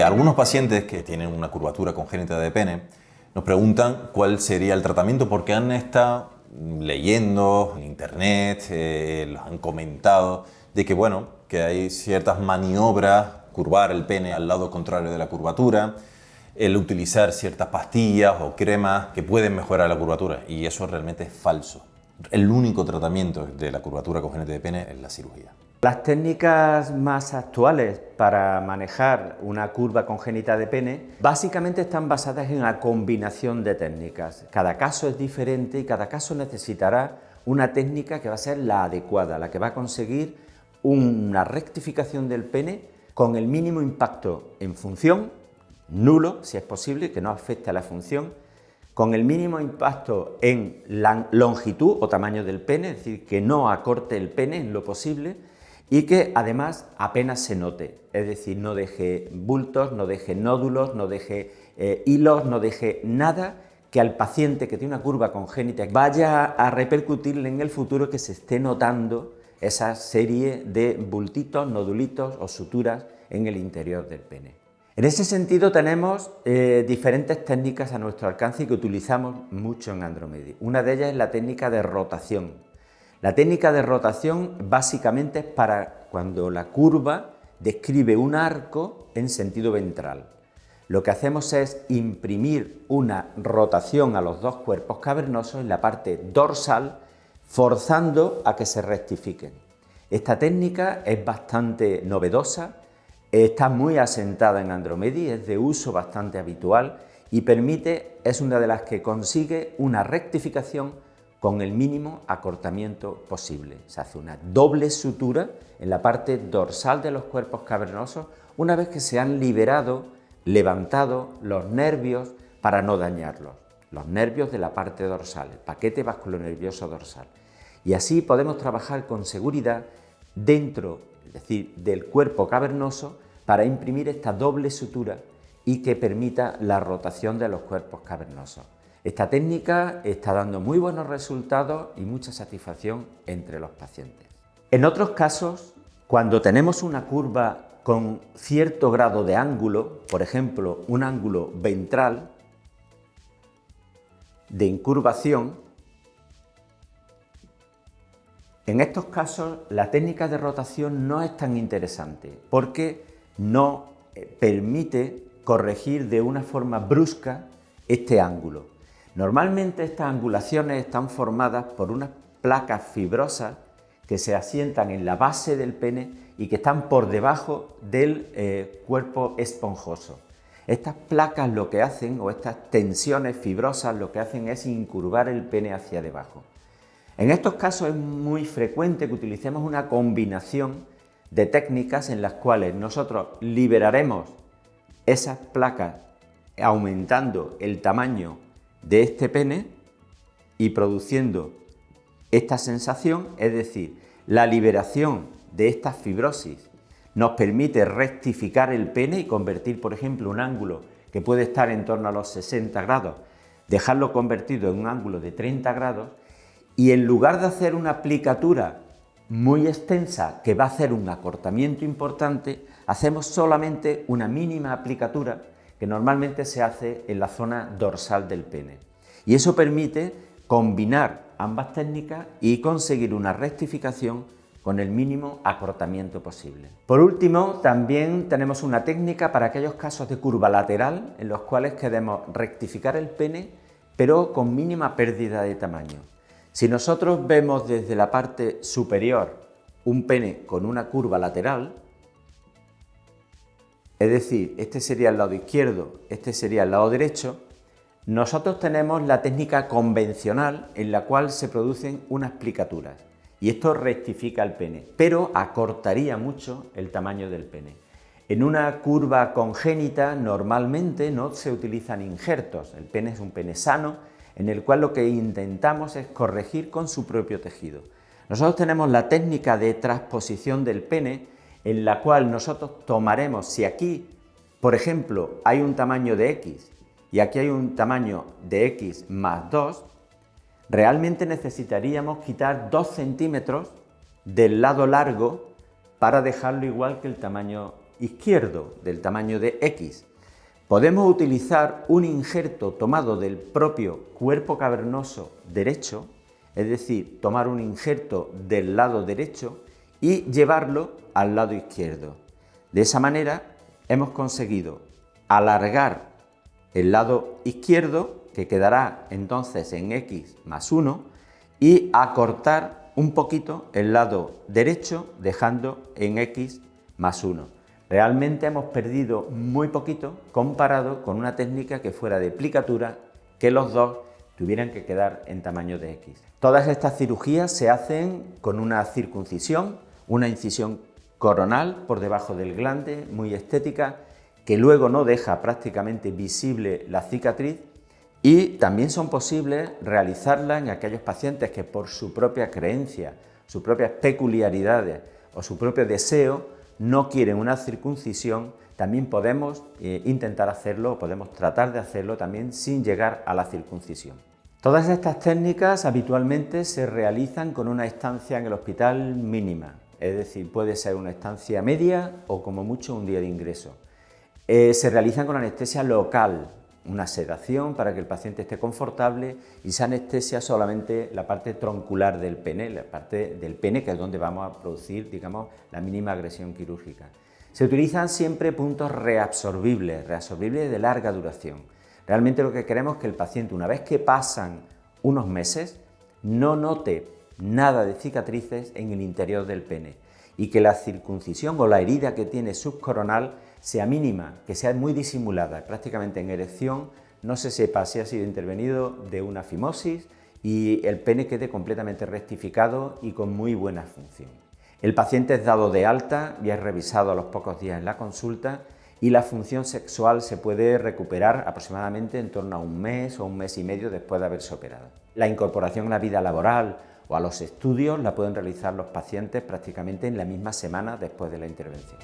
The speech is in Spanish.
Algunos pacientes que tienen una curvatura congénita de pene nos preguntan cuál sería el tratamiento porque han estado leyendo en internet, los han comentado de que bueno, que hay ciertas maniobras, curvar el pene al lado contrario de la curvatura, el utilizar ciertas pastillas o cremas que pueden mejorar la curvatura, y eso realmente es falso. El único tratamiento de la curvatura congénita de pene es la cirugía. Las técnicas más actuales para manejar una curva congénita de pene básicamente están basadas en una combinación de técnicas. Cada caso es diferente y cada caso necesitará una técnica que va a ser la adecuada, la que va a conseguir una rectificación del pene con el mínimo impacto en función, nulo si es posible, que no afecte a la función, con el mínimo impacto en la longitud o tamaño del pene, es decir, que no acorte el pene en lo posible, y que además apenas se note, es decir, no deje bultos, no deje nódulos, no deje hilos, no deje nada que al paciente que tiene una curva congénita vaya a repercutirle en el futuro, que se esté notando esa serie de bultitos, nodulitos o suturas en el interior del pene. En ese sentido tenemos diferentes técnicas a nuestro alcance y que utilizamos mucho en Andromedi. Una de ellas es la técnica de rotación. La técnica de rotación básicamente es para cuando la curva describe un arco en sentido ventral. Lo que hacemos es imprimir una rotación a los dos cuerpos cavernosos en la parte dorsal, forzando a que se rectifiquen. Esta técnica es bastante novedosa, está muy asentada en Andromedi, es de uso bastante habitual y es una de las que consigue una rectificación con el mínimo acortamiento posible. Se hace una doble sutura en la parte dorsal de los cuerpos cavernosos una vez que se han levantado los nervios para no dañarlos, los nervios de la parte dorsal, el paquete vasculonervioso dorsal. Y así podemos trabajar con seguridad dentro, es decir, del cuerpo cavernoso para imprimir esta doble sutura y que permita la rotación de los cuerpos cavernosos. Esta técnica está dando muy buenos resultados y mucha satisfacción entre los pacientes. En otros casos, cuando tenemos una curva con cierto grado de ángulo, por ejemplo, un ángulo ventral de incurvación, en estos casos la técnica de rotación no es tan interesante porque no permite corregir de una forma brusca este ángulo. Normalmente estas angulaciones están formadas por unas placas fibrosas que se asientan en la base del pene y que están por debajo del cuerpo esponjoso. Estas placas lo que hacen, o estas tensiones fibrosas, lo que hacen es incurvar el pene hacia debajo. En estos casos es muy frecuente que utilicemos una combinación de técnicas en las cuales nosotros liberaremos esas placas aumentando el tamaño de este pene y produciendo esta sensación, es decir, la liberación de esta fibrosis nos permite rectificar el pene y convertir, por ejemplo, un ángulo que puede estar en torno a los 60 grados, dejarlo convertido en un ángulo de 30 grados y en lugar de hacer una aplicatura muy extensa que va a hacer un acortamiento importante, hacemos solamente una mínima aplicatura que normalmente se hace en la zona dorsal del pene. Y eso permite combinar ambas técnicas y conseguir una rectificación con el mínimo acortamiento posible. Por último, también tenemos una técnica para aquellos casos de curva lateral en los cuales queremos rectificar el pene, pero con mínima pérdida de tamaño. Si nosotros vemos desde la parte superior un pene con una curva lateral, es decir, este sería el lado izquierdo, este sería el lado derecho, nosotros tenemos la técnica convencional en la cual se producen unas plicaturas y esto rectifica el pene, pero acortaría mucho el tamaño del pene. En una curva congénita normalmente no se utilizan injertos, el pene es un pene sano en el cual lo que intentamos es corregir con su propio tejido. Nosotros tenemos la técnica de transposición del pene en la cual nosotros tomaremos, si aquí, por ejemplo, hay un tamaño de X y aquí hay un tamaño de X más 2, realmente necesitaríamos quitar 2 centímetros del lado largo para dejarlo igual que el tamaño izquierdo del tamaño de X, podemos utilizar un injerto tomado del propio cuerpo cavernoso derecho, es decir, tomar un injerto del lado derecho y llevarlo al lado izquierdo. De esa manera hemos conseguido alargar el lado izquierdo, que quedará entonces en X más 1, y acortar un poquito el lado derecho, dejando en X más 1. Realmente hemos perdido muy poquito comparado con una técnica que fuera de plicatura, que los dos tuvieran que quedar en tamaño de X. Todas estas cirugías se hacen con una circuncisión, una incisión coronal por debajo del glande, muy estética, que luego no deja prácticamente visible la cicatriz, y también son posibles realizarlas en aquellos pacientes que por su propia creencia, sus propias peculiaridades o su propio deseo no quieren una circuncisión. También podemos intentar hacerlo o podemos tratar de hacerlo también sin llegar a la circuncisión. Todas estas técnicas habitualmente se realizan con una estancia en el hospital mínima, es decir, puede ser una estancia media o como mucho un día de ingreso. Se realizan con anestesia local, una sedación para que el paciente esté confortable, y se anestesia solamente la parte troncular del pene, la parte del pene que es donde vamos a producir, digamos, la mínima agresión quirúrgica. Se utilizan siempre puntos reabsorbibles de larga duración. Realmente lo que queremos es que el paciente, una vez que pasan unos meses, no note nada de cicatrices en el interior del pene y que la circuncisión o la herida que tiene subcoronal sea mínima, que sea muy disimulada, prácticamente en erección no se sepa si ha sido intervenido de una fimosis y el pene quede completamente rectificado y con muy buena función. El paciente es dado de alta y es revisado a los pocos días en la consulta, y la función sexual se puede recuperar aproximadamente en torno a un mes o un mes y medio después de haberse operado. La incorporación a la vida laboral o a los estudios la pueden realizar los pacientes prácticamente en la misma semana después de la intervención.